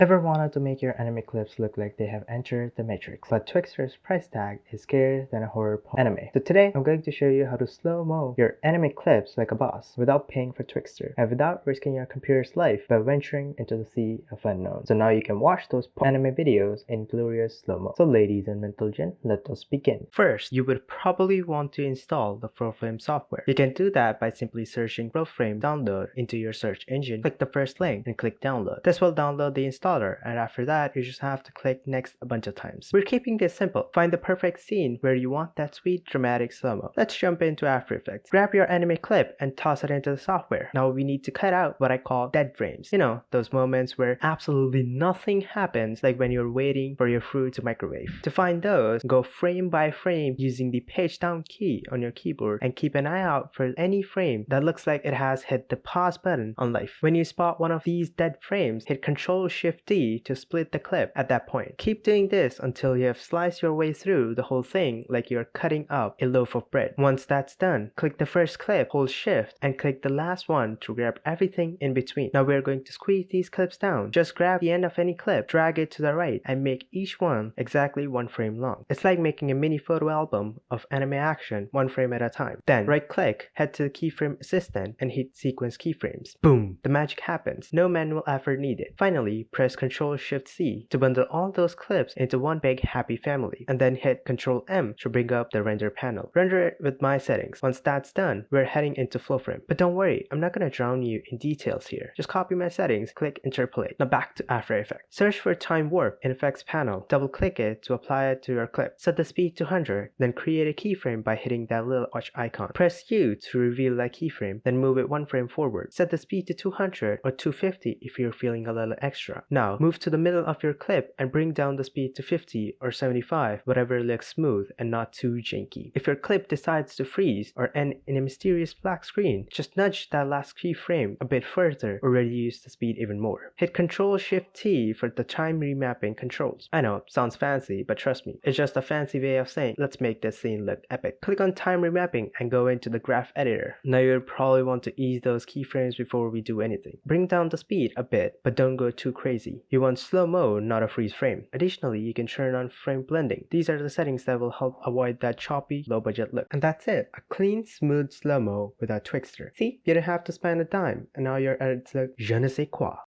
Ever wanted to make your anime clips look like they have entered the Matrix, but Twixtor's price tag is scarier than a horror anime? So today, I'm going to show you how to slow-mo your anime clips like a boss without paying for Twixtor and without risking your computer's life by venturing into the sea of unknown. So now you can watch those anime videos in glorious slow-mo. So ladies and gentlemen, let us begin. First, you would probably want to install the FlowFrames software. You can do that by simply searching FlowFrame download into your search engine, click the first link, and click download. This will download the installer, and after that you just have to click next a bunch of times. We're keeping this simple. Find the perfect scene where you want that sweet dramatic slow-mo. Let's jump into After Effects. Grab your anime clip and toss it into the software. Now we need to cut out what I call dead frames. You know, those moments where absolutely nothing happens, like when you're waiting for your fruit to microwave. To find those, go frame by frame using the page down key on your keyboard and keep an eye out for any frame that looks like it has hit the pause button on life. When you spot one of these dead frames, hit Ctrl-Shift-D to split the clip at that point. Keep doing this until you have sliced your way through the whole thing like you're cutting up a loaf of bread. Once that's done, click the first clip, hold Shift, and click the last one to grab everything in between. Now we're going to squeeze these clips down. Just grab the end of any clip, drag it to the right, and make each one exactly one frame long. It's like making a mini photo album of anime action, one frame at a time. Then right-click, head to the keyframe assistant, and hit sequence keyframes. Boom! The magic happens. No manual effort needed. Finally, press Ctrl-Shift-C to bundle all those clips into one big happy family, and then hit Ctrl-M to bring up the render panel. Render it with my settings. Once that's done, we're heading into FlowFrame. But don't worry, I'm not gonna drown you in details here. Just copy my settings, click Interpolate. Now back to After Effects. Search for Time Warp in Effects panel. Double-click it to apply it to your clip. Set the speed to 100, then create a keyframe by hitting that little watch icon. Press U to reveal that keyframe, then move it one frame forward. Set the speed to 200 or 250 if you're feeling a little extra. Now, move to the middle of your clip and bring down the speed to 50 or 75, whatever looks smooth and not too janky. If your clip decides to freeze or end in a mysterious black screen, just nudge that last keyframe a bit further or reduce the speed even more. Hit Ctrl-Shift-T for the time remapping controls. I know, sounds fancy, but trust me, it's just a fancy way of saying, let's make this scene look epic. Click on time remapping and go into the graph editor. Now you'll probably want to ease those keyframes before we do anything. Bring down the speed a bit, but don't go too crazy. You want slow-mo, not a freeze frame. Additionally, you can turn on frame blending. These are the settings that will help avoid that choppy, low-budget look. And that's it. A clean, smooth slow-mo without Twixtor. See? You don't have to spend a dime, and now your edits look je ne sais quoi.